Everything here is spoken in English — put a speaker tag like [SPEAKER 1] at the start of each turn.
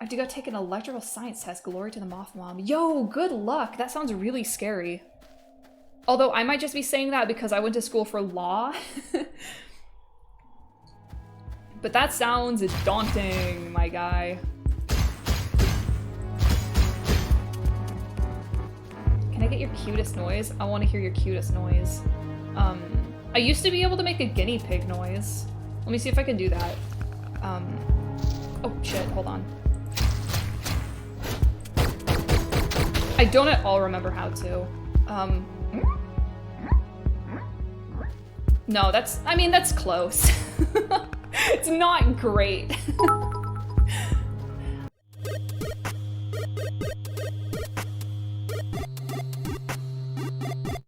[SPEAKER 1] I have to go take an electrical science test. Glory to the Moth Mom. Yo, good luck. That sounds really scary. Although I might just be saying that because I went to school for law. But that sounds daunting, my guy. Can I get your cutest noise? I want to hear your cutest noise. I used to be able to make a guinea pig noise. Let me see if I can do that. Oh shit, hold on. I don't at all remember how to. No, I mean, that's close. It's not great.